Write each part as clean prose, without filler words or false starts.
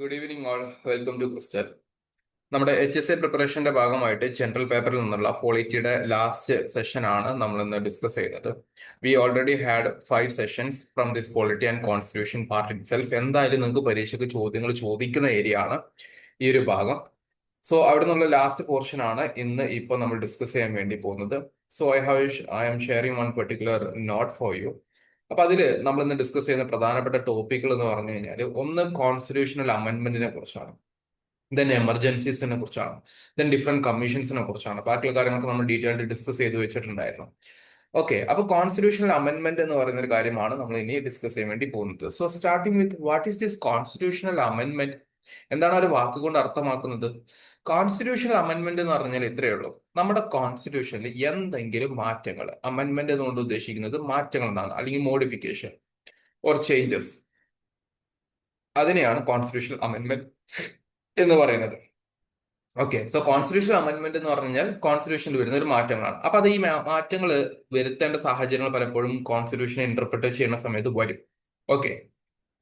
Good evening all. Welcome to crystal. നമ്മുടെ HSA പ്രിപ്പറേഷന്റെ ഭാഗമായിട്ട് ജനറൽ പേപ്പറിൽ നിന്നുള്ള പോളിറ്റിയുടെ ലാസ്റ്റ് സെഷൻ ആണ് നമ്മൾ ഇന്ന് ഡിസ്കസ് ചെയ്യുന്നത്. We already had 5 sessions from this polity and constitution part itself. എന്തായാലും നിങ്ങൾക്ക് പരീക്ഷയ്ക്ക് ചോദ്യങ്ങൾ ചോദിക്കുന്ന ഏരിയ ആണ് ഈ ഒരു ഭാഗം. സോ അവിടെ നിന്നുള്ള ലാസ്റ്റ് പോർഷൻ ആണ് ഇന്ന് ഇപ്പോൾ നമ്മൾ ഡിസ്കസ് ചെയ്യാൻ വേണ്ടി പോകുന്നത്. So I am sharing one particular note for you. അപ്പൊ അതില് നമ്മൾ ഇന്ന് ഡിസ്കസ് ചെയ്യുന്ന പ്രധാനപ്പെട്ട ടോപ്പിക്കുകൾ എന്ന് പറഞ്ഞു കഴിഞ്ഞാൽ ഒന്ന് കോൺസ്റ്റിറ്റ്യൂഷണൽ അമെന്റ്മെന്റിനെ കുറിച്ചാണ്, ദെൻ എമർജൻസീസിനെ കുറിച്ചാണ്, ദെൻ ഡിഫറെന്റ് കമ്മീഷൻസിനെ കുറിച്ചാണ്. ബാക്കിയുള്ള കാര്യങ്ങളൊക്കെ നമ്മൾ ഡീറ്റെയിൽഡ് ഡിസ്കസ് ചെയ്ത് വെച്ചിട്ടുണ്ടായിരുന്നു. ഓക്കെ, അപ്പൊ കോൺസ്റ്റിറ്റ്യൂഷണൽ അമെന്റ്മെന്റ് എന്ന് പറയുന്ന ഒരു കാര്യമാണ് നമ്മൾ ഇനി ഡിസ്കസ് ചെയ്യാൻ വേണ്ടി പോകുന്നത്. So starting with what is this constitutional amendment? എന്താണ് ഒരു വാക്കുകൊണ്ട് അർത്ഥമാക്കുന്നത്? കോൺസ്റ്റിറ്റ്യൂഷണൽ അമെന്റ്മെന്റ് എന്ന് പറഞ്ഞാൽ ഇത്രയേ ഉള്ളൂ. നമ്മുടെ കോൺസ്റ്റിറ്റ്യൂഷനിൽ എന്തെങ്കിലും മാറ്റങ്ങൾ, അമെന്റ്മെന്റ് എന്നുകൊണ്ട് ഉദ്ദേശിക്കുന്നത് മാറ്റങ്ങൾ എന്നാണ്, അല്ലെങ്കിൽ മോഡിഫിക്കേഷൻ ഓർ ചേഞ്ചസ്, അതിനെയാണ് കോൺസ്റ്റിറ്റ്യൂഷണൽ അമെന്റ്മെന്റ് എന്ന് പറയുന്നത്. ഓക്കെ, സോ കോൺസ്റ്റിറ്റ്യൂഷണൽ അമെന്റ്മെന്റ് എന്ന് പറഞ്ഞാൽ കോൺസ്റ്റിറ്റ്യൂഷനിൽ വരുന്ന ഒരു മാറ്റങ്ങളാണ്. അപ്പൊ അത് ഈ മാറ്റങ്ങൾ വരുത്തേണ്ട സാഹചര്യങ്ങൾ പലപ്പോഴും കോൺസ്റ്റിറ്റ്യൂഷനെ ഇന്റർപ്രിറ്റ് ചെയ്യുന്ന സമയത്ത് വരും. ഓക്കെ,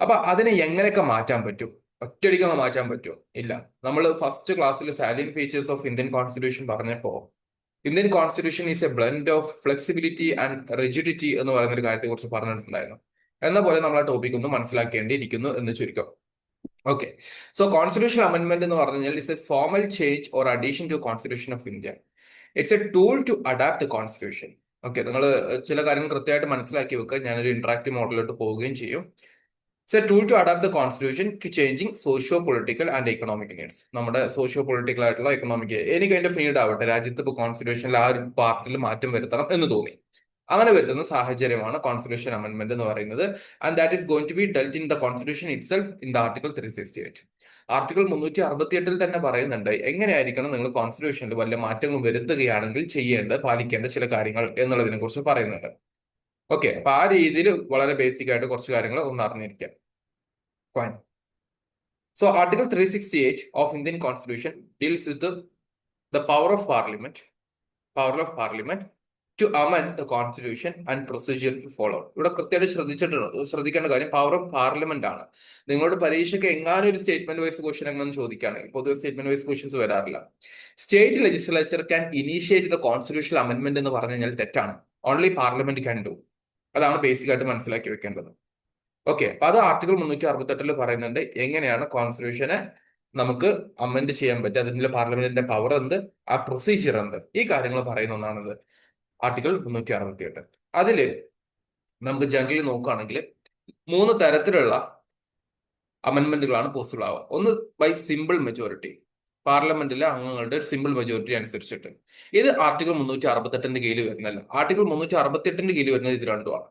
അപ്പൊ അതിനെ എങ്ങനെയൊക്കെ മാറ്റാൻ പറ്റും? ഒറ്റയടിക്ക് മാറ്റാൻ പറ്റുമോ? ഇല്ല. നമ്മൾ ഫസ്റ്റ് ക്ലാസ്സിൽ salient features of Indian constitution പറഞ്ഞപ്പോ Indian constitution is a blend of flexibility and rigidity എന്ന് പറയുന്ന ഒരു കാര്യത്തെ കുറിച്ച് പറഞ്ഞിട്ടുണ്ടായിരുന്നു. എന്ന പോലെ നമ്മൾ ആ ടോപ്പിക് ഒന്ന് മനസ്സിലാക്കേണ്ടിയിരിക്കുന്നു എന്ന് ചുരുക്കം. ഓക്കെ, സോ കോൺസ്റ്റിറ്റ്യൂഷണൽ അമെന്റ്മെന്റ് എന്ന് പറഞ്ഞാൽ it's a formal change or addition to constitution of India. It's a tool to adapt constitution. Okay, നിങ്ങൾ ചില കാര്യങ്ങൾ കൃത്യമായിട്ട് മനസ്സിലാക്കി വെക്കുക. ഞാനൊരു ഇന്ററാക്റ്റീവ് മോഡലിലോട്ട് പോവുകയും ചെയ്യും. It's a tool to adapt the constitution to changing socio political and economic needs. നമ്മുടെ സോഷ്യോ പൊളിറ്റിക്കൽ ആയിട്ടുള്ള എക്കണോമിക്, എനിക്ക് അതിന്റെ നീഡ് ആവട്ടെ, രാജ്യത്ത് ഇപ്പോൾ കോൺസ്റ്റിറ്റ്യൂഷനിൽ ആ ഒരു പാർട്ടിൽ മാറ്റം വരുത്തണം എന്ന് തോന്നി, അങ്ങനെ വരുത്തുന്ന സാഹചര്യമാണ് കോൺസ്റ്റിറ്റ്യൂഷൻ അമെന്റ്മെന്റ് എന്ന് പറയുന്നത്. And that is going to be dealt in the constitution itself in the article 368. Article 368 തന്നെ പറയുന്നുണ്ട് എങ്ങനെയായിരിക്കണം നിങ്ങൾ കോൺസ്റ്റിറ്റ്യൂഷനിൽ വല്ല മാറ്റങ്ങൾ വരുത്തുകയാണെങ്കിൽ പാലിക്കേണ്ട ചില കാര്യങ്ങൾ എന്നുള്ളതിനെ കുറിച്ച് പറയുന്നുണ്ട്. ഓക്കെ, അപ്പൊ ആ രീതിയിൽ വളരെ ബേസിക് ആയിട്ട് കുറച്ച് കാര്യങ്ങൾ ഒന്ന് അറിഞ്ഞിരിക്കാം. Fine. So Article 368 of Indian Constitution deals with the power of Parliament to amend the Constitution and procedure to follow. ഇവിടെ കൃത്യമായിട്ട് ശ്രദ്ധിക്കേണ്ട കാര്യം പവർ ഓഫ് പാർലമെന്റ് ആണ്. നിങ്ങളുടെ പരീക്ഷയ്ക്ക് എങ്ങാനും ഒരു സ്റ്റേറ്റ്മെന്റ് വൈസ് ക്വസ്റ്റൻ എങ്ങനെ ചോദിക്കുകയാണെങ്കിൽ പൊതുവെ സ്റ്റേറ്റ്മെന്റ് വൈസ് ക്വസ്റ്റൻസ് വരാറില്ല. State legislature can initiate the constitutional amendment എന്ന് പറഞ്ഞു കഴിഞ്ഞാൽ തെറ്റാണ്. Only parliament can do. അതാണ് ബേസിക് ആയിട്ട് മനസ്സിലാക്കി വെക്കേണ്ടത്. ഓക്കെ, അപ്പൊ അത് ആർട്ടിക്കിൾ 368 പറയുന്നുണ്ട് എങ്ങനെയാണ് കോൺസ്റ്റിറ്റ്യൂഷനെ നമുക്ക് അമെന്റ് ചെയ്യാൻ പറ്റുക, അതിന്റെ പാർലമെന്റിന്റെ പവർ എന്ത്, ആ പ്രൊസീജിയർ എന്ത്, ഈ കാര്യങ്ങൾ പറയുന്ന ഒന്നാണിത് ആർട്ടിക്കിൾ 368. അതില് നമുക്ക് ജനറലി നോക്കുകയാണെങ്കിൽ 3 തരത്തിലുള്ള അമെന്റ്മെന്റുകളാണ് പോസിബിൾ ആവുക. ഒന്ന് ബൈ സിമ്പിൾ മെജോറിറ്റി, പാർലമെന്റിലെ അംഗങ്ങളുടെ സിമ്പിൾ മെജോറിറ്റി അനുസരിച്ചിട്ട്. ഇത് ആർട്ടിക്കിൾ 368 കീഴിൽ വരുന്നല്ല. ആർട്ടിക്കിൾ 368 കീഴിൽ വരുന്നത് ഇത് രണ്ടുമാണ്.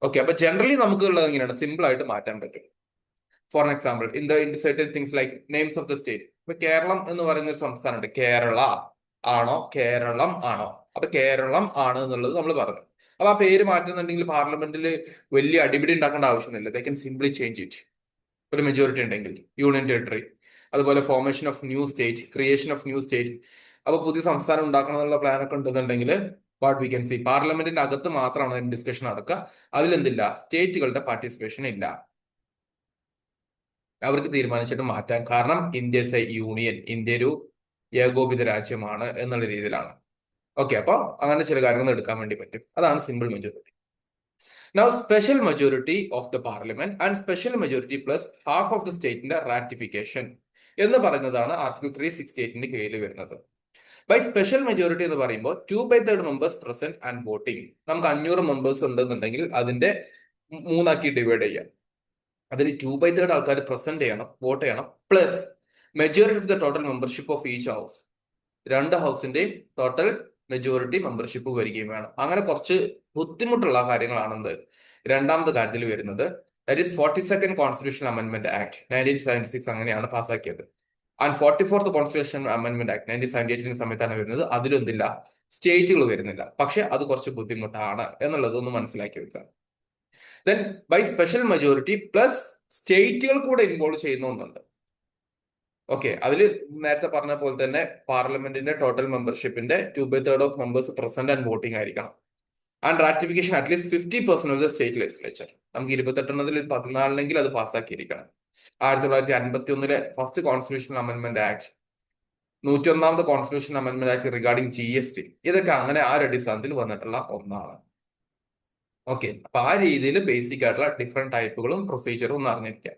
ഓക്കെ, അപ്പൊ ജനറലി നമുക്ക് ഉള്ളത് എങ്ങനെയാണ് സിമ്പിൾ ആയിട്ട് മാറ്റാൻ പറ്റും. For example in certain things like names of the state. ഇപ്പൊ കേരളം എന്ന് പറയുന്ന ഒരു സംസ്ഥാനമുണ്ട്. കേരള ആണോ കേരളം ആണോ? അപ്പൊ കേരളം ആണ് എന്നുള്ളത് നമ്മൾ പറഞ്ഞു. അപ്പൊ ആ പേര് മാറ്റുന്നുണ്ടെങ്കിൽ പാർലമെന്റിൽ വലിയ അടിപിടി ഉണ്ടാക്കേണ്ട ആവശ്യമൊന്നുമില്ല. ദേ കൻ സിംപ്ലി ചേഞ്ച് ഇറ്റ്. ഒരു മെജോറിറ്റി ഉണ്ടെങ്കിൽ യൂണിയൻ ടെറിട്ടറി, അതുപോലെ formation of new state, creation of new state. അപ്പൊ പുതിയ സംസ്ഥാനം ഉണ്ടാക്കണം എന്നുള്ള പ്ലാൻ ഒക്കെ ഉണ്ടെന്നുണ്ടെങ്കിൽ വാട്ട് വി കൻ സി, പാർലമെന്റിന്റെ അകത്ത് മാത്രമാണ് അതിന്റെ ഡിസ്കഷൻ നടക്കുക. അതിലെന്തില്ല, സ്റ്റേറ്റുകളുടെ പാർട്ടിസിപ്പേഷൻ ഇല്ല. അവർക്ക് തീരുമാനിച്ചിട്ട് മാറ്റാൻ, കാരണം India is A union, India ഒരു ഏകോപിത രാജ്യമാണ് എന്നുള്ള രീതിയിലാണ്. ഓക്കെ, അപ്പൊ അങ്ങനെ ചില കാര്യങ്ങൾ എടുക്കാൻ വേണ്ടി പറ്റും. അതാണ് simple majority. Now special majority of the parliament and special majority plus half of the സ്റ്റേറ്റിന്റെ റാറ്റിഫിക്കേഷൻ എന്ന് പറയുന്നതാണ് ആർട്ടിക്കിൾ 368 കീഴിൽ വരുന്നത്. ബൈ സ്പെഷ്യൽ മെജോറിറ്റി എന്ന് പറയുമ്പോൾ 2/3 മെമ്പേഴ്സ് പ്രസന്റ് ആൻഡ് വോട്ടിംഗ്. നമുക്ക് 500 മെമ്പേഴ്സ് ഉണ്ടെന്നുണ്ടെങ്കിൽ അതിന്റെ 3 ഡിവൈഡ് ചെയ്യാം. അതിൽ 2/3 ആൾക്കാർ പ്രസന്റ് ചെയ്യണം, വോട്ട് ചെയ്യണം, plus majority of the total membership of each house. 2 ഹൗസിന്റെയും ടോട്ടൽ മെജോറിറ്റി മെമ്പർഷിപ്പ് വരികയും വേണം. അങ്ങനെ കുറച്ച് ബുദ്ധിമുട്ടുള്ള കാര്യങ്ങളാണെന്ന് രണ്ടാമത്തെ കാര്യത്തിൽ വരുന്നത്. That is 42nd constitution amendment act 1976 അങ്ങനെയാണ് പാസ്സാക്കിയത്. And 44th constitution amendment act 1978 സമയത്താണ് വരുന്നത്. അതിലൊന്നില്ല, സ്റ്റേറ്റുകൾ വരുന്നില്ല. പക്ഷെ അത് കുറച്ച് ബുദ്ധിമുട്ടാണ് എന്നുള്ളത് ഒന്ന് മനസ്സിലാക്കി വെക്കുക. Then by special majority plus സ്റ്റേറ്റുകൾ കൂടെ ഇൻവോൾവ് ചെയ്യുന്ന ഒന്നുണ്ട്. ഓക്കെ, അതിൽ നേരത്തെ പറഞ്ഞ പോലെ തന്നെ പാർലമെന്റിന്റെ ടോട്ടൽ മെമ്പർഷിപ്പിന്റെ 2/3 of members present and voting ആയിരിക്കണം. And ratification at least 50% of the state legislature. നമുക്ക് 28 14 അത് പാസ്സാക്കിയിരിക്കണം. 1951 ഫസ്റ്റ് കോൺസ്റ്റിറ്റ്യൂഷണൽ അമെന്റ്മെന്റ് ആക്ട്, 101ാമത് constitution amendment act regarding GST, ഇതൊക്കെ അങ്ങനെ ആ ഒരു അടിസ്ഥാനത്തിൽ വന്നിട്ടുള്ള ഒന്നാണ്. ഓക്കെ, അപ്പൊ ആ രീതിയിൽ ബേസിക് ആയിട്ടുള്ള ഡിഫറെന്റ് ടൈപ്പുകളും പ്രൊസീജിയറും ഒന്ന് അറിഞ്ഞിരിക്കുക.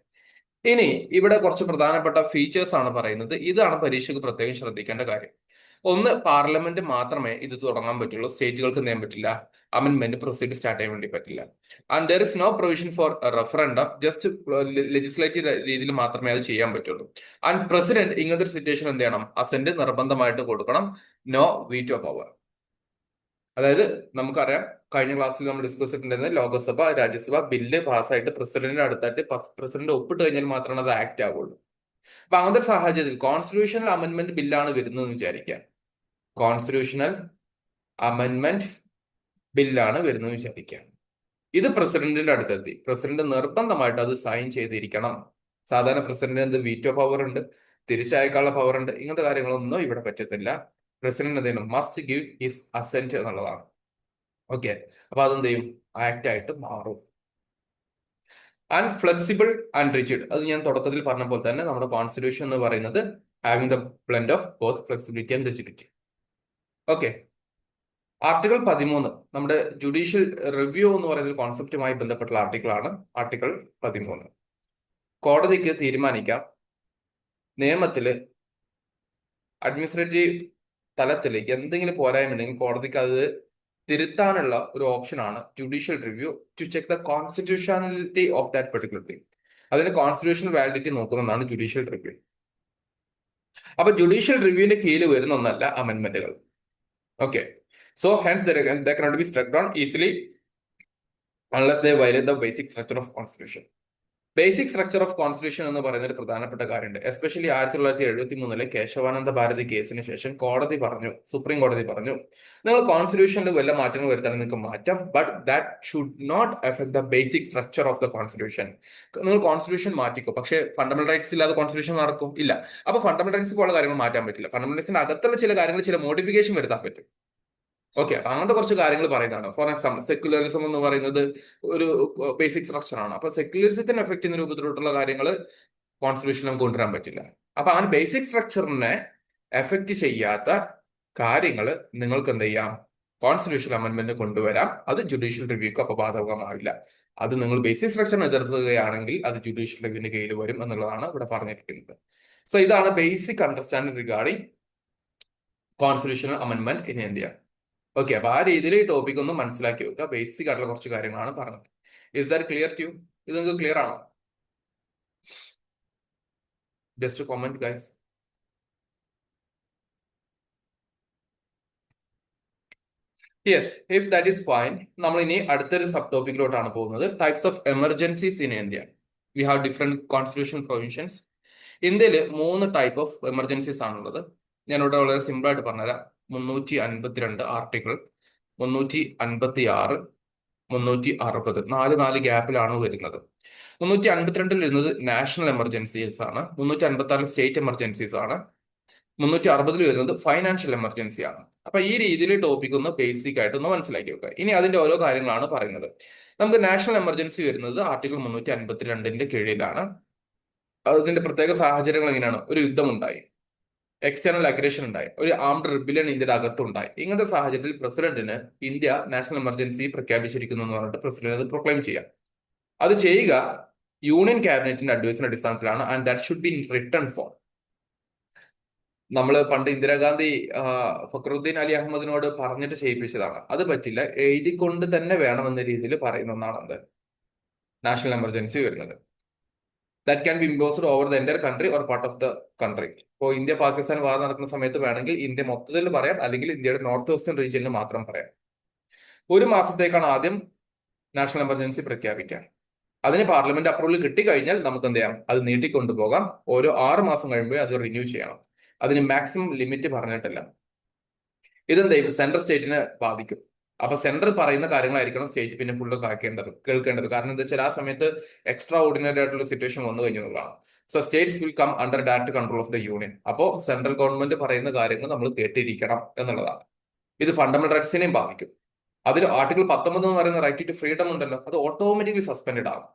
ഇനി ഇവിടെ കുറച്ച് പ്രധാനപ്പെട്ട ഫീച്ചേഴ്സ് ആണ് പറയുന്നത്. ഇതാണ് പരീക്ഷയ്ക്ക് പ്രത്യേകം ശ്രദ്ധിക്കേണ്ട കാര്യം. ഒന്ന്, പാർലമെന്റ് മാത്രമേ ഇത് തുടങ്ങാൻ പറ്റുള്ളൂ, സ്റ്റേറ്റുകൾക്ക് എന്ത് ചെയ്യാൻ പറ്റില്ല, അമെന്റ്മെന്റ് പ്രൊസീഡ് സ്റ്റാർട്ട് ചെയ്യാൻ വേണ്ടി പറ്റില്ല. And there is no provision for referendum, just legislative രീതിയിൽ മാത്രമേ അത് ചെയ്യാൻ പറ്റുള്ളൂ. ആൻഡ് പ്രസിഡന്റ് ഇങ്ങനത്തെ ഒരു സിറ്റുവേഷൻ എന്ത് ചെയ്യണം, അസെന്റ് നിർബന്ധമായിട്ട് കൊടുക്കണം, നോ വീറ്റോ പവർ. അതായത് നമുക്കറിയാം, കഴിഞ്ഞ ക്ലാസ്സിൽ നമ്മൾ ഡിസ്കസ് ചെയ്തിട്ടുണ്ടായിരുന്നത് ലോകസഭ രാജ്യസഭ ബില്ല് പാസ്സായിട്ട് പ്രസിഡന്റിന്റെ അടുത്തായിട്ട് പ്രസിഡന്റ് ഒപ്പിട്ട് കഴിഞ്ഞാൽ മാത്രമാണ് അത് ആക്ട് ആവുള്ളൂ. അപ്പൊ അങ്ങനത്തെ സാഹചര്യത്തിൽ കോൺസ്റ്റിറ്റ്യൂഷണൽ അമെന്റ്മെന്റ് ബില്ലാണ് വരുന്നതെന്ന് വിചാരിക്കാം. കോൺസ്റ്റിറ്റ്യൂഷണൽ അമെന്റ്മെന്റ് ബില്ലാണ് വരുന്നതെന്ന് വിചാരിക്കാം. ഇത് പ്രസിഡന്റിന്റെ അടുത്തെത്തി. പ്രസിഡന്റ് നിർബന്ധമായിട്ട് അത് സൈൻ ചെയ്തിരിക്കണം. സാധാരണ പ്രസിഡന്റിന് എന്ത് വീറ്റോ പവർ ഉണ്ട്, തിരിച്ചയക്കാനുള്ള പവർ ഉണ്ട്. ഇങ്ങനത്തെ കാര്യങ്ങളൊന്നും ഇവിടെ പറ്റത്തില്ല. പ്രസിഡന്റ് എന്ത് ചെയ്യണം, മസ്റ്റ് ഗിവ് ഹിസ് അസെന്റ് എന്നുള്ളതാണ്. ഓക്കെ, അപ്പൊ അതെന്ത് ചെയ്യും, ആക്ട് ആയിട്ട് മാറും. ആൻഡ് ഫ്ലെക്സിബിൾ ആൻഡ് റിജിഡ്, അത് ഞാൻ തുടക്കത്തിൽ പറഞ്ഞ പോലെ തന്നെ നമ്മുടെ കോൺസ്റ്റിറ്റ്യൂഷൻ എന്ന് പറയുന്നത് having the blend of both flexibility and rigidity. Okay, article 13 നമ്മുടെ ജുഡീഷ്യൽ റിവ്യൂ എന്ന് പറയുന്ന ഒരു കോൺസെപ്റ്റുമായി ബന്ധപ്പെട്ടുള്ള ആർട്ടിക്കിളാണ് ആർട്ടിക്കിൾ 13. കോടതിക്ക് തീരുമാനിക്കാം നിയമത്തില് അഡ്മിനിസ്ട്രേറ്റീവ് തലത്തിൽ എന്തെങ്കിലും പോരായ്മ ഉണ്ടെങ്കിൽ കോടതിക്ക് അത് തിരുത്താനുള്ള ഒരു ഓപ്ഷനാണ് judicial review, to check the constitutionality of that particular thing. അതിന് കോൺസ്റ്റിറ്റ്യൂഷണൽ വാലിഡിറ്റി നോക്കുന്നതാണ് ജുഡീഷ്യൽ റിവ്യൂ. അപ്പൊ ജുഡീഷ്യൽ റിവ്യൂവിന്റെ കീഴിൽ വരുന്ന ഒന്നല്ല അമെന്റ്മെന്റുകൾ. Okay, so hence they cannot be struck down easily unless they violate the basic structure of constitution. Basic structure of constitution എന്ന് പറയുന്ന ഒരു പ്രധാനപ്പെട്ട കാര്യമുണ്ട്. എസ്പെഷ്യലി 1973 കേശവാനന്ദ ഭാരതി കേസിന് ശേഷം കോടതി പറഞ്ഞു, സുപ്രീം കോടതി പറഞ്ഞു, നിങ്ങൾ കോൺസ്റ്റിറ്റ്യൂഷനിൽ വല്ല മാറ്റങ്ങൾ വരുത്താൻ നിങ്ങൾക്ക് മാറ്റാം, but that should not affect the basic structure of the constitution. നിങ്ങൾ കോൺസ്റ്റിറ്റ്യൂഷൻ മാറ്റിക്കോ, പക്ഷേ ഫണ്ടമെന്റൽ റൈറ്റ്സ് ഇല്ലാതെ കോൺസ്റ്റിറ്റ്യൂഷൻ നടക്കും ഇല്ല. അപ്പൊ ഫണ്ടമെന്റൽ റൈറ്റ്സ് പോലുള്ള കാര്യങ്ങൾ മാറ്റാൻ പറ്റില്ല. ഫണ്ടമെന്റൽ റൈറ്റ്സിന്റെ അകത്തുള്ള ചില കാര്യങ്ങൾ ചില മോഡിഫിക്കേഷൻ വരുത്താൻ പറ്റും. ഓക്കെ, അങ്ങനത്തെ കുറച്ച് കാര്യങ്ങൾ പറയുന്നതാണ്. ഫോർ എക്സാമ്പിൾ, സെക്യുലറിസം എന്ന് പറയുന്നത് ഒരു ബേസിക് സ്ട്രക്ചർ ആണ്. അപ്പൊ സെക്യുലറിസത്തിന് എഫക്ട് ചെയ്യുന്ന രൂപത്തിലുള്ള കാര്യങ്ങൾ കോൺസ്റ്റിറ്റ്യൂഷനിൽ നമുക്ക് കൊണ്ടുവരാൻ പറ്റില്ല. അപ്പൊ ആ ബേസിക് സ്ട്രക്ചറിനെ എഫക്ട് ചെയ്യാത്ത കാര്യങ്ങൾ നിങ്ങൾക്ക് എന്ത് ചെയ്യാം, കോൺസ്റ്റിറ്റ്യൂഷണൽ അമെന്റ്മെന്റ് കൊണ്ടുവരാം. അത് ജുഡീഷ്യൽ റിവ്യൂക്ക് അപ്പൊ ബാധകമാവില്ല. അത് നിങ്ങൾ ബേസിക് സ്ട്രക്ചറിനെ എതിർക്കുകയാണെങ്കിൽ അത് ജുഡീഷ്യൽ റിവ്യൂവിന്റെ കീഴിൽ വരും എന്നുള്ളതാണ് ഇവിടെ പറഞ്ഞിരിക്കുന്നത്. സോ ഇതാണ് basic understanding regarding constitutional amendment in India. Okay, അപ്പൊ ആ രീതിയിൽ ഈ ടോപ്പിക് ഒന്ന് മനസ്സിലാക്കി വെക്കുക. ബേസിക് ആയിട്ടുള്ള കുറച്ച് കാര്യങ്ങളാണ് പറഞ്ഞത്. Is that clear to you? ഇത് നിങ്ങൾക്ക് ക്ലിയർ ആണോ? Just comment guys. Yes, if that is fine, നമ്മൾ ഇനി അടുത്തൊരു സബ് ടോപ്പിക്കിലോട്ടാണ് പോകുന്നത്. Types of emergencies in India. We have different constitutional provisions. ഇന്ത്യയിൽ 3 ടൈപ്പ് ഓഫ് എമർജൻസീസ് ആണുള്ളത്. ഞാനിവിടെ വളരെ സിമ്പിൾ ആയിട്ട് പറഞ്ഞുതരാം. 352 ആർട്ടിക്കിൾ, 356, 360, 4 ഗ്യാപ്പിലാണ് വരുന്നത്. 352 വരുന്നത് നാഷണൽ എമർജൻസീസ് ആണ്. 356 സ്റ്റേറ്റ് എമർജൻസീസ് ആണ്. 360 വരുന്നത് ഫൈനാൻഷ്യൽ എമർജൻസി ആണ്. അപ്പൊ ഈ രീതിയിൽ ടോപ്പിക് ഒന്ന് ബേസിക് ആയിട്ട് ഒന്ന് മനസ്സിലാക്കി വെക്കുക. ഇനി അതിന്റെ ഓരോ കാര്യങ്ങളാണ് പറയുന്നത്. നമുക്ക് നാഷണൽ എമർജൻസി വരുന്നത് ആർട്ടിക്കിൾ 352 കീഴിലാണ്. അതിന്റെ പ്രത്യേക സാഹചര്യങ്ങൾ എങ്ങനെയാണ്? ഒരു യുദ്ധമുണ്ടായി, എക്സ്റ്റേണൽ അഗ്രഷൻ ഉണ്ടായി, ഒരു ആംഡ് റിബിലിയൻ ഇന്ത്യയുടെ അകത്തുണ്ടായി. ഇങ്ങനത്തെ സാഹചര്യത്തിൽ പ്രസിഡന്റിന് ഇന്ത്യ നാഷണൽ എമർജൻസി പ്രഖ്യാപിച്ചിരിക്കുന്നു എന്ന് പറഞ്ഞിട്ട് പ്രസിഡന്റ് അത് പ്രൊക്ലെയിം ചെയ്യാം. അത് ചെയ്യുക യൂണിയൻ ക്യാബിനറ്റിന്റെ അഡ്വൈസിന്റെ അടിസ്ഥാനത്തിലാണ്. And that should be in return form. നമ്മൾ പണ്ട് ഇന്ദിരാഗാന്ധി ഫക്രുദ്ദീൻ അലി അഹമ്മദിനോട് പറഞ്ഞിട്ട് ചെയ്യിപ്പിച്ചതാണ്. അത് പറ്റില്ല, എഴുതിക്കൊണ്ട് തന്നെ വേണമെന്ന രീതിയിൽ പറയുന്ന ഒന്നാണ് അത് നാഷണൽ എമർജൻസി വരുന്നത്. That can be imposed over the entire country or part of the country. ഇപ്പോൾ ഇന്ത്യ പാകിസ്ഥാൻ വാർ നടക്കുന്ന സമയത്ത് വേണമെങ്കിൽ ഇന്ത്യ മൊത്തത്തിൽ പറയാം, അല്ലെങ്കിൽ ഇന്ത്യയുടെ നോർത്ത് വെസ്റ്റേൺ റീജിയനിൽ മാത്രം പറയാം. 1 മാസത്തേക്കാണ് ആദ്യം നാഷണൽ എമർജൻസി പ്രഖ്യാപിക്കുക. അതിന് പാർലമെന്റ് അപ്രൂവൽ കിട്ടിക്കഴിഞ്ഞാൽ നമുക്ക് എന്ത് ചെയ്യാം, അത് നീട്ടിക്കൊണ്ടുപോകാം. ഓരോ 6 മാസം കഴിയുമ്പോൾ അത് റിന്യൂ ചെയ്യണം. അതിന് മാക്സിമം ലിമിറ്റ് പറഞ്ഞിട്ടില്ല. ഇതെന്താ സെൻട്രൽ സ്റ്റേറ്റിനെ ബാധിക്കും. അപ്പൊ സെൻട്രൽ പറയുന്ന കാര്യങ്ങളായിരിക്കണം സ്റ്റേറ്റ് പിന്നെ ഫുള്ള് കേൾക്കേണ്ടത്. കാരണം എന്താ വെച്ചാൽ ആ സമയത്ത് എക്സ്ട്രാ ഓർഡിനറി ആയിട്ടുള്ള സിറ്റുവേഷൻ വന്നു കഴിഞ്ഞതാണ്. So states will come under direct control of the union. അപ്പോൾ സെൻട്രൽ ഗവൺമെന്റ് പറയുന്ന കാര്യങ്ങൾ നമ്മൾ കേട്ടിരിക്കണം എന്നുള്ളതാണ്. ഇത് ഫണ്ടമെന്റൽ റൈറ്റ്സിനെയും ബാധിക്കും. അതിൽ ആർട്ടിക്കിൾ 19 എന്ന് പറയുന്ന റൈറ്റ് ടു ഫ്രീഡം ഉണ്ടല്ലോ, അത് ഓട്ടോമാറ്റിക്കലി സസ്പെൻഡ് ആകും.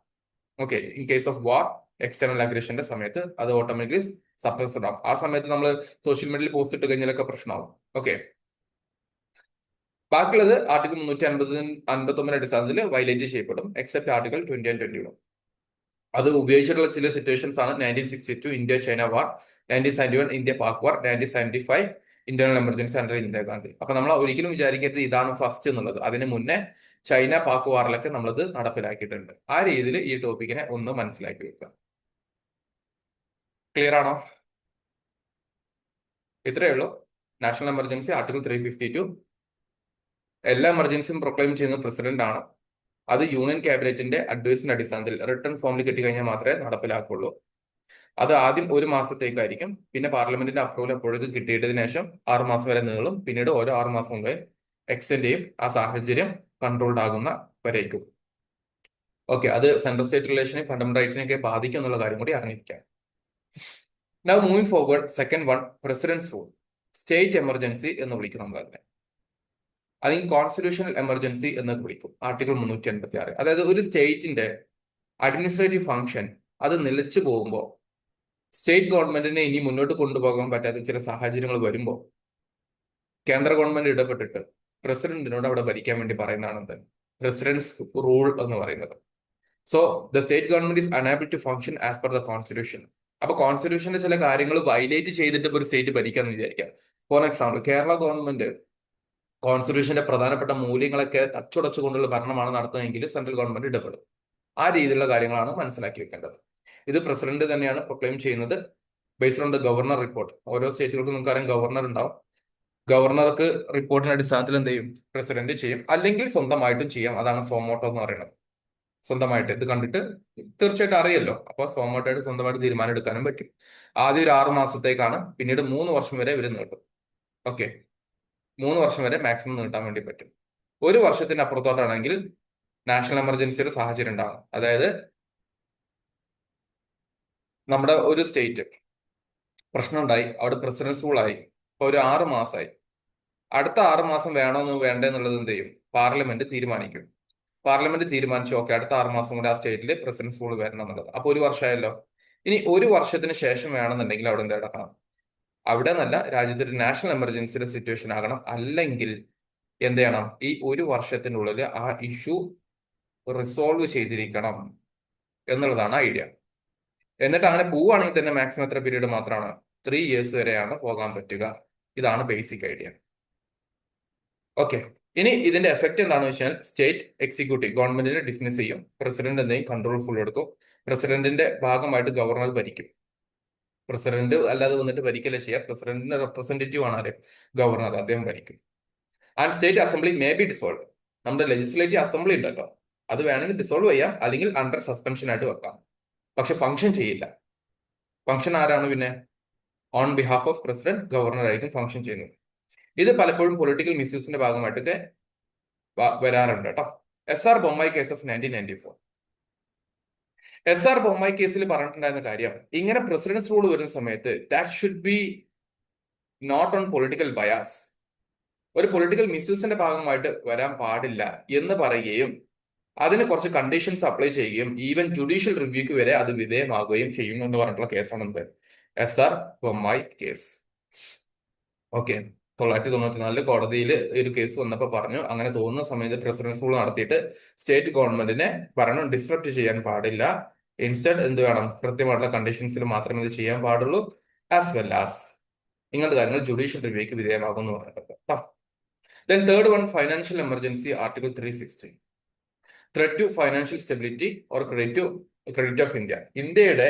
Okay, in case of war external അഗ്രഷന്റെ സമയത്ത് അത് ഓട്ടോമാറ്റിക്കലി സപ്രസ്ഡ് ആവും. ആ സമയത്ത് നമ്മൾ സോഷ്യൽ മീഡിയയിൽ പോസ്റ്റ് ഇട്ട് കഴിഞ്ഞാലൊക്കെ പ്രശ്നമാവും. ഓക്കെ, ബാക്കിയുള്ളത് ആർട്ടിക്കിൾ 350 അടിസ്ഥാനത്തിൽ വയലേറ്റ് ചെയ്യപ്പെടും, എക്സെപ്റ്റ് ആർട്ടിക്കിൾ 20 and 21. അത് ഉപയോഗിച്ചിട്ടുള്ള ചില സിറ്റുവേഷൻസ് ആണ് 1962 ഇന്ത്യ ചൈന വാർ, 1971 ഇന്ത്യ പാക് വാർ, 1975 ഇന്റേണൽ എമർജൻസി അണ്ടർ ഇന്ദിരാഗാന്ധി. അപ്പൊ നമ്മൾ ഒരിക്കലും വിചാരിക്കരുത് ഇതാണ് ഫസ്റ്റ് എന്നുള്ളത്. അതിന് മുന്നേ ചൈന പാക് വാറിലൊക്കെ നമ്മളത് നടപ്പിലാക്കിയിട്ടുണ്ട്. ആ രീതിയിൽ ഈ ടോപ്പിക്കിനെ ഒന്ന് മനസ്സിലാക്കി വെക്കുക. ക്ലിയർ ആണോ? ഇത്രയേ ഉള്ളൂ. National emergency article 352. എല്ലാ എമർജൻസിയും പ്രൊക്ലെയിം ചെയ്യുന്നത് പ്രസിഡന്റ് ആണ്. അത് യൂണിയൻ ക്യാബിനറ്റിന്റെ അഡ്വൈസിന്റെ അടിസ്ഥാനത്തിൽ റിട്ടേൺ ഫോമിൽ കിട്ടിക്കഴിഞ്ഞാൽ മാത്രമേ നടപ്പിലാക്കുള്ളൂ. അത് ആദ്യം 1 മാസത്തേക്കായിരിക്കും. പിന്നെ പാർലമെന്റിന്റെ അപ്രൂവൽ എപ്പോഴേക്ക് കിട്ടിയിട്ടതിനു ശേഷം 6 മാസം വരെ നീളും. പിന്നീട് ഓരോ 6 മാസം മുമ്പേ എക്സ്റ്റെൻഡ് ചെയ്യും, ആ സാഹചര്യം കൺട്രോൾഡ് ആകുന്ന വരേക്കും. ഓക്കെ, അത് സെൻട്രൽ സ്റ്റേറ്റ് റിലേഷനെ ഫണ്ടമെന്റൽ റൈറ്റിനെയൊക്കെ ബാധിക്കും എന്നുള്ള കാര്യം കൂടി അറിഞ്ഞിരിക്കാം. Now moving forward, second one, president's rule. State emergency എന്ന് വിളിക്കും നമ്മൾ അതിനെ. അല്ലെങ്കിൽ കോൺസ്റ്റിറ്റ്യൂഷണൽ എമർജൻസി എന്ന് വിളിക്കും, ആർട്ടിക്കിൾ 386. അതായത് ഒരു സ്റ്റേറ്റിന്റെ അഡ്മിനിസ്ട്രേറ്റീവ് ഫംഗ്ഷൻ അത് നിലച്ചു പോകുമ്പോൾ, സ്റ്റേറ്റ് ഗവൺമെന്റിനെ ഇനി മുന്നോട്ട് കൊണ്ടുപോകാൻ പറ്റാത്ത ചില സാഹചര്യങ്ങൾ വരുമ്പോൾ കേന്ദ്ര ഗവൺമെന്റ് ഇടപെട്ടിട്ട് പ്രസിഡന്റിനോട് അവിടെ ഭരിക്കാൻ വേണ്ടി പറയുന്നതാണ് പ്രസിഡൻസ് റൂൾ എന്ന് പറയുന്നത്. So the state government is unable to function as per the constitution. അപ്പൊ കോൺസ്റ്റിറ്റ്യൂഷന്റെ ചില കാര്യങ്ങൾ വയലേറ്റ് ചെയ്തിട്ട് ഒരു സ്റ്റേറ്റ് ഭരിക്കാന്ന് വിചാരിക്കാം. ഫോർ എക്സാമ്പിൾ, കേരള ഗവൺമെന്റ് കോൺസ്റ്റിറ്റ്യൂഷന്റെ പ്രധാനപ്പെട്ട മൂല്യങ്ങളൊക്കെ തച്ചുടച്ചുകൊണ്ടുള്ള ഭരണമാണ് നടത്തുന്നതെങ്കിൽ സെൻട്രൽ ഗവൺമെന്റ് ഇടപെടും. ആ രീതിയിലുള്ള കാര്യങ്ങളാണ് മനസ്സിലാക്കി വെക്കേണ്ടത്. ഇത് പ്രസിഡന്റ് തന്നെയാണ് പ്രൊക്ലെയിം ചെയ്യുന്നത് based on the governor report. ഓരോ സ്റ്റേറ്റുകൾക്കും നിങ്ങൾക്കറിയാം ഗവർണർ ഉണ്ടാവും. ഗവർണർക്ക് റിപ്പോർട്ടിന്റെ അടിസ്ഥാനത്തിൽ എന്ത് ചെയ്യും, പ്രസിഡന്റ് ചെയ്യും. അല്ലെങ്കിൽ സ്വന്തമായിട്ടും ചെയ്യാം. അതാണ് സോമോട്ടോ എന്ന് പറയുന്നത്. സ്വന്തമായിട്ട് ഇത് കണ്ടിട്ട് തീർച്ചയായിട്ടും അറിയല്ലോ. അപ്പൊ സോമോട്ടോയിട്ട് സ്വന്തമായിട്ട് തീരുമാനം എടുക്കാനും പറ്റും. ആദ്യം ഒരു 6 മാസത്തേക്കാണ്, പിന്നീട് 3 വർഷം വരെ ഇവർ നീട്ടും. ഓക്കെ, 3 വർഷം വരെ മാക്സിമം നീട്ടാൻ വേണ്ടി പറ്റും. 1 വർഷത്തിന് അപ്പുറത്തോട്ടാണെങ്കിൽ നാഷണൽ എമർജൻസിയുടെ സാഹചര്യം ഉണ്ടാകും. അതായത് നമ്മുടെ ഒരു സ്റ്റേറ്റ് പ്രശ്നം ഉണ്ടായി, അവിടെ പ്രസിഡൻസ് റൂൾ ആയി, ഇപ്പൊ ഒരു 6 മാസമായി. അടുത്ത 6 മാസം വേണോ വേണ്ടെന്നുള്ളത് എന്ത് ചെയ്യും, പാർലമെന്റ് തീരുമാനിക്കും. പാർലമെന്റ് തീരുമാനിച്ചു, ഓക്കെ അടുത്ത 6 മാസം കൂടെ ആ സ്റ്റേറ്റിൽ പ്രസിഡൻസ് റൂൾ വരണം എന്നുള്ളത്. അപ്പൊ 1 വർഷമായല്ലോ. ഇനി 1 വർഷത്തിന് ശേഷം വേണമെന്നുണ്ടെങ്കിൽ അവിടെ എന്ത് നടക്കണം, അവിടെ നല്ല രാജ്യത്ത് ഒരു നാഷണൽ എമർജൻസിയുടെ സിറ്റുവേഷൻ ആകണം. അല്ലെങ്കിൽ എന്ത് ചെയ്യണം, ഈ 1 വർഷത്തിനുള്ളിൽ ആ ഇഷ്യൂ റിസോൾവ് ചെയ്തിരിക്കണം എന്നുള്ളതാണ് ഐഡിയ. എന്നിട്ട് അങ്ങനെ പോവുകയാണെങ്കിൽ തന്നെ മാക്സിമം എത്ര പീരീഡ് മാത്രമാണ്, 3 ഇയേഴ്സ് വരെയാണ് പോകാൻ പറ്റുക. ഇതാണ് ബേസിക് ഐഡിയ. ഓക്കെ, ഇനി ഇതിന്റെ എഫക്ട് എന്താണെന്ന് വെച്ചാൽ സ്റ്റേറ്റ് എക്സിക്യൂട്ടീവ് ഗവൺമെന്റിനെ ഡിസ്മിസ് ചെയ്യും, പ്രസിഡന്റ് എന്തെങ്കിലും കൺട്രോൾ ഫുൾ എടുക്കും. പ്രസിഡന്റിന്റെ ഭാഗമായിട്ട് ഗവർണർ ഭരിക്കും. പ്രസിഡന്റ് അല്ലാതെ വന്നിട്ട് ഭരിക്കല്ലേ ചെയ്യുക, പ്രസിഡന്റിന്റെ റെപ്രസെന്റേറ്റീവ് ആണ് ആര്, ഗവർണർ, അദ്ദേഹം ഭരിക്കും. And state assembly may be dissolve. നമ്മുടെ ലെജിസ്ലേറ്റീവ് അസംബ്ലി ഉണ്ടല്ലോ, അത് വേണമെങ്കിൽ ഡിസോൾവ് ചെയ്യാം, അല്ലെങ്കിൽ അണ്ടർ സസ്പെൻഷൻ ആയിട്ട് വെക്കാം. പക്ഷെ ഫംഗ്ഷൻ ചെയ്യില്ല. ഫംഗ്ഷൻ ആരാണ് പിന്നെ, on behalf of president, governor ആയിരിക്കും ഫംഗ്ഷൻ ചെയ്യുന്നത്. ഇത് പലപ്പോഴും പൊളിറ്റിക്കൽ മിസ്യൂസിന്റെ ഭാഗമായിട്ടൊക്കെ വരാറുണ്ട് കേട്ടോ. SR Bommai case of 1994. SR Bommai കേസിൽ പറഞ്ഞിട്ടുണ്ടായിരുന്ന കാര്യം, ഇങ്ങനെ പ്രസിഡൻസ് റൂൾ വരുന്ന സമയത്ത് that should be not on political bias, ഒരു പൊളിറ്റിക്കൽ മിസ്യൂസിന്റെ ഭാഗമായിട്ട് വരാൻ പാടില്ല എന്ന് പറയുകയും അതിന് കുറച്ച് കണ്ടീഷൻസ് അപ്ലൈ ചെയ്യുകയും ഈവൻ ജുഡീഷ്യൽ റിവ്യൂക്ക് വരെ അത് വിധേയമാകുകയും ചെയ്യും എന്ന് പറഞ്ഞിട്ടുള്ള കേസാണ് എന്ത്, SR ബൊമ്മായി കേസ്. ഓക്കെ, 1994 കോടതിയിൽ ഒരു കേസ് വന്നപ്പോൾ പറഞ്ഞു, അങ്ങനെ തോന്നുന്ന സമയത്ത് പ്രസിഡൻസ് റൂൾ നടത്തിയിട്ട് സ്റ്റേറ്റ് ഗവൺമെന്റിനെ ഭരണം ഡിസ്ട്രപ്റ്റ് ചെയ്യാൻ പാടില്ല. ഇൻസ്റ്റഡ് എന്ത് വേണം, കൃത്യമായിട്ടുള്ള കണ്ടീഷൻസിൽ മാത്രമേ ഇത് ചെയ്യാൻ പാടുള്ളൂ. ആസ് വെൽ ആസ് ഇങ്ങനത്തെ കാര്യങ്ങൾ ജുഡീഷ്യൽ റിവ്യൂക്ക് വിധേയമാകും എന്ന് പറഞ്ഞിട്ടുണ്ട്. Then third one, financial emergency, article 360. Threat to financial stability or credit of India. ഇന്ത്യയുടെ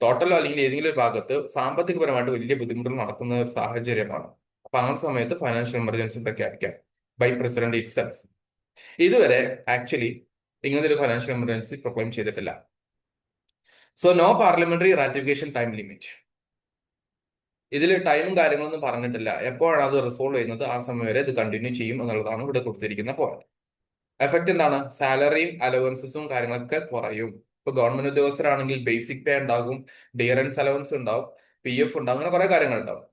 ടോട്ടലോ അല്ലെങ്കിൽ ഏതെങ്കിലും ഒരു ഭാഗത്ത് സാമ്പത്തികപരമായിട്ട് വലിയ ബുദ്ധിമുട്ടുകൾ നടക്കുന്ന ഒരു സാഹചര്യമാണ്. അപ്പൊ ആ സമയത്ത് ഫൈനാൻഷ്യൽ എമർജൻസി പ്രഖ്യാപിക്കാം ബൈ പ്രസിഡന്റ് ഇറ്റ് സെൽഫ്. ഇതുവരെ ആക്ച്വലി ഇങ്ങനത്തെ ഒരു ഫൈനാൻഷ്യൽ എമർജൻസി പ്രൊക്ലെയിം ചെയ്തിട്ടില്ല. So no parliamentary ratification time limit. ഇതിൽ ടൈമും കാര്യങ്ങളൊന്നും പറഞ്ഞിട്ടില്ല. എപ്പോഴാണ് അത് റിസോൾവ് ചെയ്യുന്നത് ആ സമയം വരെ ഇത് കണ്ടിന്യൂ ചെയ്യും എന്നുള്ളതാണ് ഇവിടെ കൊടുത്തിരിക്കുന്ന പോയിന്റ്. എഫക്ട് എന്താണ്, സാലറിയും അലവൻസസും കാര്യങ്ങളൊക്കെ കുറയും. ഇപ്പൊ ഗവൺമെന്റ് ഉദ്യോഗസ്ഥരാണെങ്കിൽ ബേസിക് പേ ഉണ്ടാകും, ഡിയറൻസ് അലവൻസ് ഉണ്ടാവും, PF ഉണ്ടാവും, അങ്ങനെ കുറെ കാര്യങ്ങൾ ഉണ്ടാവും.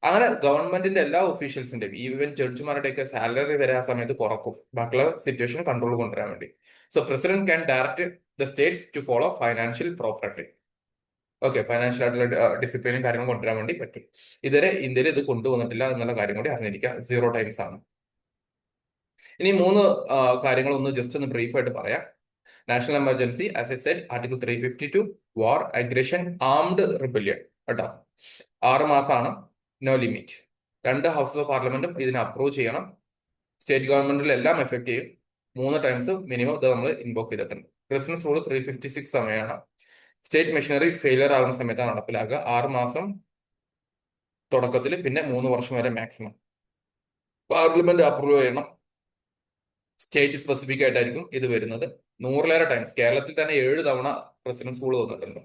അങ്ങനെ ഗവൺമെന്റിന്റെ എല്ലാ ഒഫീഷ്യൽസിന്റെയും ഈവൻ ജഡ്ജിമാരുടെയൊക്കെ സാലറി വരെ ആ സമയത്ത് കുറക്കും, ബാക്കിയുള്ള സിറ്റുവേഷൻ കൺട്രോൾ കൊണ്ടുവരാൻ വേണ്ടി. So president can direct the states to follow financial property. Okay, financial ആയിട്ടുള്ള ഡിസിപ്ലിനും കാര്യങ്ങളും കൊണ്ടുവരാൻ വേണ്ടി പറ്റും. ഇതുവരെ ഇന്ത്യയിൽ ഇത് കൊണ്ടുവന്നിട്ടില്ല എന്നുള്ള കാര്യം കൂടി അറിഞ്ഞിരിക്കുക. 0 ടൈംസ് ആണ്. ഇനി 3 കാര്യങ്ങൾ ഒന്ന് ജസ്റ്റ് ഒന്ന് ബ്രീഫ് ആയിട്ട് പറയാം. National emergency, as a said, article 352, war, aggression, armed rebellion കേട്ടോ. 6 മാസമാണ്, നോ ലിമിറ്റ്. 2 ഹൗസ് ഓഫ് പാർലമെന്റും ഇതിനെ അപ്രൂവ് ചെയ്യണം. സ്റ്റേറ്റ് ഗവൺമെന്റിലെല്ലാം എഫക്ട് ചെയ്യും. 3 ടൈംസ് മിനിമം ഇത് നമ്മൾ ഇൻവോക്ക് ചെയ്തിട്ടുണ്ട്. പ്രസിഡൻസ് റൂൾ 356 സമയമാണ്. സ്റ്റേറ്റ് മെഷീനറി ഫെയിലിയർ ആകുന്ന സമയത്താണ് നടപ്പിലാക്കുക. 6 മാസം തുടക്കത്തിൽ, പിന്നെ 3 വർഷം വരെ മാക്സിമം. പാർലമെന്റ് അപ്രൂവ് ചെയ്യണം. സ്റ്റേറ്റ് സ്പെസിഫിക് ആയിട്ടായിരിക്കും ഇത് വരുന്നത്. 100ലേറെ ടൈംസ്, കേരളത്തിൽ തന്നെ 7 തവണ പ്രസിഡൻസ് റൂൾ വന്നിട്ടുണ്ട്.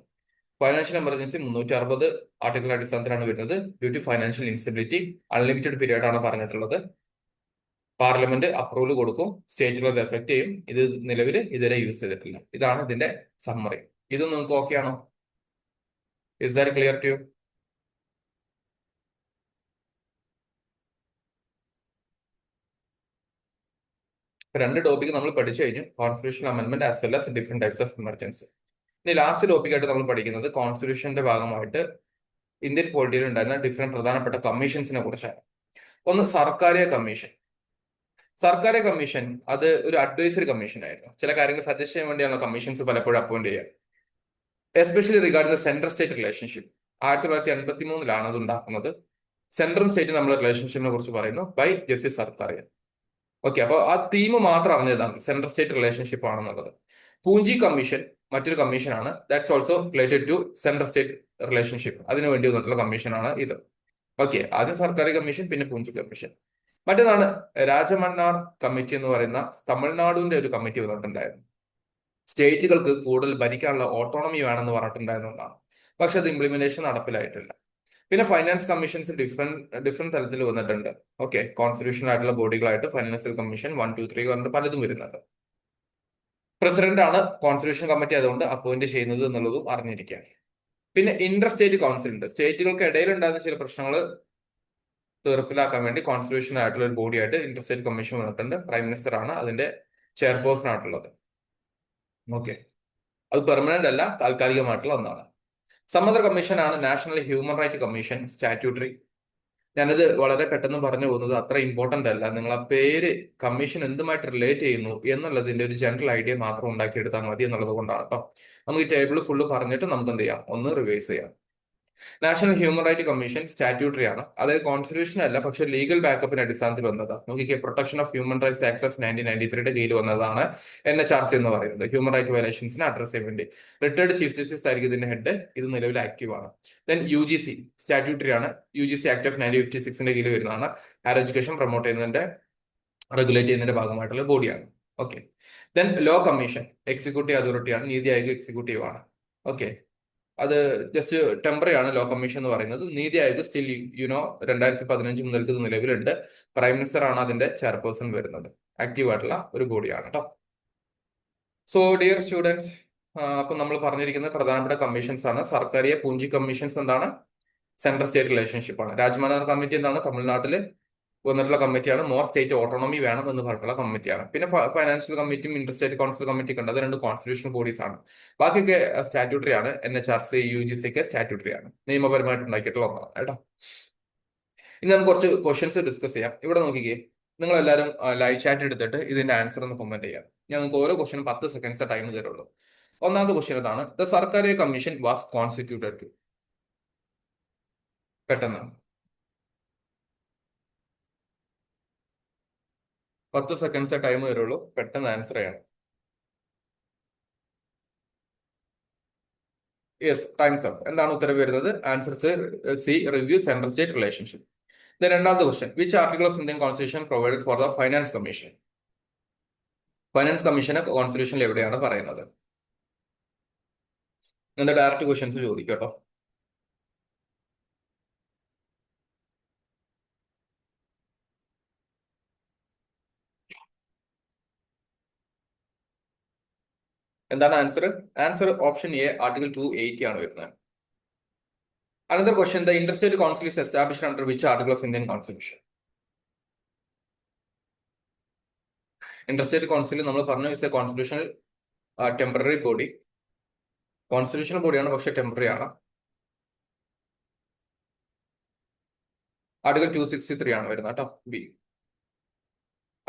ഫൈനാൻഷ്യൽ എമർജൻസി 360 ആർട്ടിക്കിൾ അടിസ്ഥാനത്തിലാണ് വരുന്നത്. Due to financial instability, unlimited period ആണ് പറഞ്ഞിട്ടുള്ളത്. പാർലമെന്റ് അപ്രൂവൽ കൊടുക്കും, സ്റ്റേറ്റുകൾ അത് എഫക്ട് ചെയ്യും. ഇത് നിലവിൽ ഇതുവരെ യൂസ് ചെയ്തിട്ടില്ല. ഇതാണ് ഇതിന്റെ സമ്മറി. ഇത് നിങ്ങൾക്ക് ഓക്കെ ആണോ? Is that clear to you? രണ്ട് ടോപ്പിക് നമ്മൾ പഠിച്ചു കഴിഞ്ഞു, constitutional amendment as well as different types of emergency. ഇനി ലാസ്റ്റ് ടോപ്പിക് ആയിട്ട് നമ്മൾ പഠിക്കുന്നത് കോൺസ്റ്റിറ്റ്യൂഷന്റെ ഭാഗമായിട്ട് ഇന്ത്യൻ പോളിറ്റിയിൽ ഉണ്ടായിരുന്ന ഡിഫറെന്റ് പ്രധാനപ്പെട്ട കമ്മീഷൻസിനെ കുറിച്ചാണ്. ഒന്ന് സർക്കാരിയ കമ്മീഷൻ. സർക്കാരിയ കമ്മീഷൻ അത് ഒരു അഡ്വൈസറി കമ്മീഷൻ ആയിരുന്നു. ചില കാര്യങ്ങൾ സജസ്റ്റ് ചെയ്യാൻ വേണ്ടിയാണ് കമ്മീഷൻസ് പലപ്പോഴും അപ്പോയിന്റ് ചെയ്യുക. Especially regarding the central state relationship. 1983 അത് ഉണ്ടാക്കുന്നത്. സെൻട്രൽ സ്റ്റേറ്റ് നമ്മൾ റിലേഷൻഷിപ്പിനെ കുറിച്ച് പറയുന്നു ബൈ ജസ്റ്റിസ് സർക്കാരിയ. ഓക്കെ, അപ്പോൾ ആ തീം മാത്രം അറിഞ്ഞതാണ് സെൻട്രൽ സ്റ്റേറ്റ് റിലേഷൻഷിപ്പ് ആണെന്നുള്ളത്. പൂഞ്ചി കമ്മീഷൻ മറ്റൊരു കമ്മീഷനാണ്. That's also related to central state relationship. അതിനു വേണ്ടി വന്നിട്ടുള്ള കമ്മീഷനാണ് ഇത്. ഓക്കെ, ആദ്യം സർക്കാരി കമ്മീഷൻ, പിന്നെ പൂഞ്ചി കമ്മീഷൻ. മറ്റേതാണ് രാജമന്നാർ കമ്മിറ്റി എന്ന് പറയുന്ന തമിഴ്നാടിന്റെ ഒരു കമ്മിറ്റി വന്നിട്ടുണ്ടായിരുന്നു. സ്റ്റേറ്റുകൾക്ക് കൂടുതൽ ഭരിക്കാനുള്ള ഓട്ടോണമി വേണമെന്ന് പറഞ്ഞിട്ടുണ്ടായിരുന്നതാണ്. പക്ഷെ അത് ഇംപ്ലിമെന്റേഷൻ നടപ്പിലായിട്ടില്ല. പിന്നെ ഫൈനാൻസ് കമ്മീഷൻസ് ഡിഫറെന്റ് തലത്തിൽ വന്നിട്ടുണ്ട്. ഓക്കെ, കോൺസ്റ്റിറ്റ്യൂഷണൽ ആയിട്ടുള്ള ബോഡികളായിട്ട് ഫൈനാൻഷ്യൽ കമ്മീഷൻ 1, 2, 3 പറഞ്ഞിട്ട് പലതും വരുന്നുണ്ട്. പ്രസിഡന്റ് ആണ് കോൺസ്റ്റിറ്റ്യൂഷൻ കമ്മിറ്റി അതുകൊണ്ട് അപ്പോയിന്റ് ചെയ്യുന്നത് എന്നുള്ളതും അറിഞ്ഞിരിക്കുകയാണ്. പിന്നെ ഇന്റർ സ്റ്റേറ്റ് കൗൺസിൽ ഉണ്ട്. സ്റ്റേറ്റുകൾക്ക് ഇടയിൽ ഉണ്ടാകുന്ന ചില പ്രശ്നങ്ങൾ തീർപ്പിലാക്കാൻ വേണ്ടി കോൺസ്റ്റിറ്റ്യൂഷൻ ആയിട്ടുള്ള ഒരു ബോഡി ആയിട്ട് ഇന്റർ സ്റ്റേറ്റ് കമ്മീഷൻ വന്നിട്ടുണ്ട്. പ്രൈം മിനിസ്റ്റർ ആണ് അതിന്റെ ചെയർപേഴ്സൺ ആയിട്ടുള്ളത്. ഓക്കെ, അത് പെർമനന്റ് അല്ല, താൽക്കാലികമായിട്ടുള്ള ഒന്നാണ്. സമഗ്ര കമ്മീഷനാണ് national human right commission, statutory. ഞാനിത് വളരെ പെട്ടെന്ന് പറഞ്ഞു പോകുന്നത് അത്ര ഇമ്പോർട്ടന്റ് അല്ല. നിങ്ങൾ ആ പേര് കമ്മീഷൻ എന്തുമായിട്ട് റിലേറ്റ് ചെയ്യുന്നു എന്നുള്ളതിന്റെ ഒരു ജനറൽ ഐഡിയ മാത്രം ഉണ്ടാക്കിയെടുത്താൽ മതി എന്നുള്ളത് കൊണ്ടാണ് കേട്ടോ. നമുക്ക് ഈ ടേബിൾ ഫുള്ള് പറഞ്ഞിട്ട് നമുക്ക് എന്ത് ചെയ്യാം, ഒന്ന് റിവൈസ് ചെയ്യാം. National human right commission statutory ആണ്. അതായത് കോൺസ്റ്റിറ്റ്യൂഷൻ അല്ല, പക്ഷെ ലീഗൽ ബാക്കപ്പിന്റെ അടിസ്ഥാനത്തിൽ വന്നതാണ്. നോക്കിക്കേ, protection of human rights act of 1993 കീഴിൽ വന്നതാണ് NHRC എന്ന് പറയുന്നത്. ഹ്യൂമൻ റൈറ്റ് വയലേഷൻസിനെ അഡ്രസ് ചെയ്യാൻ വേണ്ടി റിട്ടയർഡ് ചീഫ് ജസ്റ്റിസ് ആയിരിക്കും ഇതിന്റെ ഹെഡ്. ഇത് നിലവിൽ ആക്റ്റീവ് ആണ്. ദെൻ UGC സ്റ്റാറ്റ്യൂട്ടറി ആണ്. UGC ആക്ട് ഓഫ് 1956 കീഴിൽ വരുന്നതാണ്. ഹയർ എഡ്യൂക്കേഷൻ പ്രൊമോട്ട് ചെയ്യുന്നതിന്റെ റെഗുലേറ്റ് ചെയ്യുന്നതിന്റെ ഭാഗമായിട്ടുള്ള ബോഡിയാണ്. Okay, then law commission executive അതോറിറ്റിയാണ്. നീതി ആയോഗ് എക്സിക്യൂട്ടീവ് ആണ്. ഓക്കെ, അത് ജസ്റ്റ് ടെമ്പററി ആണ് ലോ കമ്മീഷൻ എന്ന് പറയുന്നത്. നീതി ആയോഗ് സ്റ്റിൽ 2015 മുതൽക്ക് ഇത് നിലവിലുണ്ട്. പ്രൈം മിനിസ്റ്റർ ആണ് അതിന്റെ ചെയർപേഴ്സൺ വരുന്നത്. ആക്റ്റീവ് ആയിട്ടുള്ള ഒരു ബോഡിയാണ് കേട്ടോ. സോ ഡിയർ സ്റ്റുഡൻസ്, അപ്പൊ നമ്മൾ പറഞ്ഞിരിക്കുന്ന പ്രധാനപ്പെട്ട കമ്മീഷൻസ് ആണ്. സർക്കാരിയ പൂഞ്ചി കമ്മീഷൻസ് എന്താണ്, സെൻട്രൽ സ്റ്റേറ്റ് റിലേഷൻഷിപ്പ് ആണ്. രാജ്മനാർ കമ്മിറ്റി എന്താണ്, തമിഴ്നാട്ടില് വന്നിട്ടുള്ള കമ്മിറ്റിയാണ്. മോർ സ്റ്റേറ്റ് ഓട്ടോണമി വേണം എന്ന് പറഞ്ഞിട്ടുള്ള കമ്മിറ്റിയാണ്. പിന്നെ ഫൈനാൻഷ്യൽ കമ്മിറ്റിയും ഇന്റർ സ്റ്റേറ്റ് കൗൺസിൽ കമ്മിറ്റി ഉണ്ട്. അത് 2 കോൺസ്റ്റിറ്റ്യൂഷണൽ ബോഡീസ് ആണ്. ബാക്കിയൊക്കെ സ്റ്റാറ്റ്യൂട്ടറി ആണ്. NHRC UGC ഒക്കെ സ്റ്റാറ്റ്യൂട്ടറി ആണ്, നിയമപരമായിട്ട് ഉണ്ടാക്കിയിട്ടുള്ള ഒന്നാണ് കേട്ടോ. ഇനി നമുക്ക് കുറച്ച് ക്വസ്റ്റ്യൻസ് ഡിസ്കസ് ചെയ്യാം. ഇവിടെ നോക്കിക്കേ, നിങ്ങൾ എല്ലാവരും ലൈവ് ചാറ്റ് എടുത്തിട്ട് ഇതിന്റെ ആൻസർ ഒന്ന് കമന്റ് ചെയ്യാം. ഞാൻ നിങ്ങൾക്ക് ഓരോ ക്വസ്റ്റിനും 10 സെക്കൻഡ്സ് ടൈം തരുള്ളൂ. ഒന്നാമത്തെ ക്വസ്റ്റ്യൻ ഇതാണ്: the Sarkaria commission was constituted to. പെട്ടെന്ന് 10 സെക്കൻഡ്സ് ടൈം തരുള്ളൂ, പെട്ടെന്ന് ആൻസർ ചെയ്യണം. Yes, times up. എന്താണ് ഉത്തരം വരുന്നത്? Answers C, review central state relationship. രണ്ടാമത്തെ question: which article of Indian constitution provided for the finance commission? Finance കമ്മീഷനെ കോൺസ്റ്റിറ്റ്യൂഷനിൽ എവിടെയാണ് പറയുന്നത്? എന്താ ഡയറക്റ്റ് ക്വസ്റ്റ്യൻസ് ചോദിക്കും കേട്ടോ. എന്താണ് answer? Answer option A, article 280 ആണ് വരുന്നത്. Another question: the inter state council is established under which article of Indian constitution? Inter state council നമ്മൾ പറഞ്ഞു is a constitutional temporary body. Constitutional ബോഡിയാണ്, പക്ഷെ ടെമ്പററി ആണ്. ആർട്ടിക്കിൾ 263 ആണ് വരുന്നത് കേട്ടോ, ബി.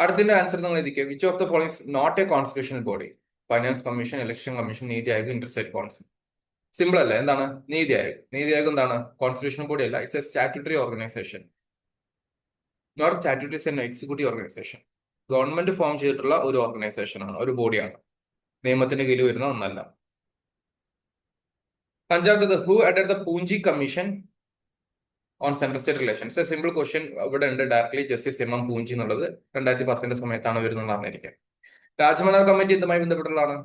അടുത്തിന്റെ ആൻസർ നിങ്ങൾ എഴുതിക്കുക. Which of the following is not a constitutional body? Finance commission, election commission, NITI Aayog, interstate council. Simple അല്ലേ? എന്താണ് നീതി ആയോഗ്? നീതി ആയോഗ് എന്താണ്? കോൺസ്റ്റിറ്റ്യൂഷണൽ ബോഡി അല്ല, it's a statutory organisation. Not statutory, it's an executive organisation. Government form ചെയ്തിട്ടുള്ള ഒരു organisation ആണ്, ഒരു ബോഡിയാണ്. നിയമത്തിന്റെ കീഴിൽ വരുന്ന ഒന്നല്ല. അഞ്ചാമത്തത്, who added the Punchhi commission on central state relations? Simple question ഇവിടെ ഉണ്ട്. Directly justice M M Punchhi എന്നുള്ളത് 2010 സമയത്താണ് വരുന്നത് അറിഞ്ഞിരിക്കുക. രാജ്മനാർ കമ്മിറ്റി ഇതുമായി ബന്ധപ്പെട്ടുള്ളതാണ്.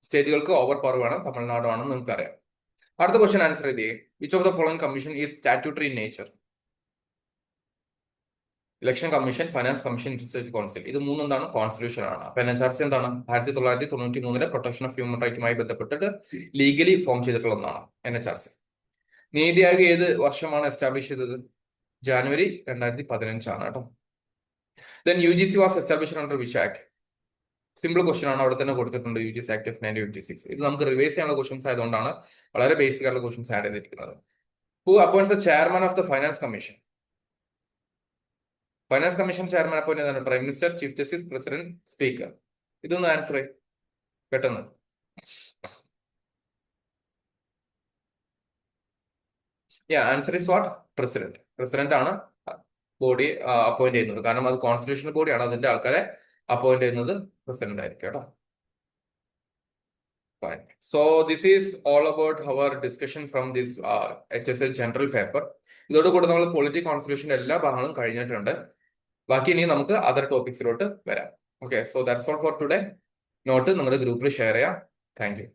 സ്റ്റേറ്റുകൾക്ക് ഓവർ പവർ വേണം, തമിഴ്നാട് ആണെന്ന് നിങ്ങൾക്ക് അറിയാം. അടുത്ത ക്വസ്റ്റ്യൻ ആൻസർ ചെയ്തേ. Which of the following commission is statutory in nature? Election commission, finance commission, interstate council. ഇത് മൂന്നും എന്താണ്? കോൺസ്റ്റിറ്റ്യൂഷൻ ആണ്. അപ്പൊ NHRC എന്താണ്? 1993 പ്രൊട്ടക്ഷൻ ഓഫ് ഹ്യൂമൻ റൈറ്റുമായി ബന്ധപ്പെട്ടിട്ട് ലീഗലി ഫോം ചെയ്തിട്ടുള്ള ഒന്നാണ് NHRC. നീതി ആയോഗ് ഏത് വർഷമാണ് എസ്റ്റാബ്ലിഷ് ചെയ്തത്? ജാനുവരി 2015 ആണ് കേട്ടോ. Then UGC was established under which act? Simple question ആണ്, അവിടെ തന്നെ കൊടുത്തിട്ടുണ്ട്. UGC act of 1956. ഇത് നമുക്ക് റിവൈസ് ചെയ്യാനുള്ള ക്വസ്റ്റൻസ് ആയതുകൊണ്ടാണ് വളരെ ബേസിക് ആയിട്ടുള്ള ക്വസ്റ്റൻസ് ആഡ് ചെയ്തിരിക്കുന്നത്. Who appoints the chairman of the finance commission? Finance commission chairman appoint ചെയ്താണ് prime minister, chief justice, president, speaker. ഇതൊന്ന് ആൻസർ പെട്ടെന്ന്. Answer is what? President. President ആണ് ബോഡി അപ്പോയിന്റ് ചെയ്യുന്നത്. കാരണം അത് കോൺസ്റ്റിറ്റ്യൂഷണൽ ബോഡിയാണ്, അതിന്റെ ആൾക്കാരെ അപ്പോയിന്റ് ചെയ്യുന്നത് പ്രസിഡന്റ് ആയിരിക്കും കേട്ടോ. Fine. So this is all about our discussion from this HSL general paper. ഇതോടുകൂടി നമ്മൾ പൊളിറ്റി കോൺസ്റ്റിറ്റ്യൂഷന്റെ എല്ലാ ഭാഗങ്ങളും കഴിഞ്ഞിട്ടുണ്ട്. ബാക്കി ഇനി നമുക്ക് അതർ ടോപ്പിക്സിലോട്ട് വരാം. Okay, so that's all for today. Note നിങ്ങളുടെ ഗ്രൂപ്പിൽ ഷെയർ ചെയ്യാം. Thank U.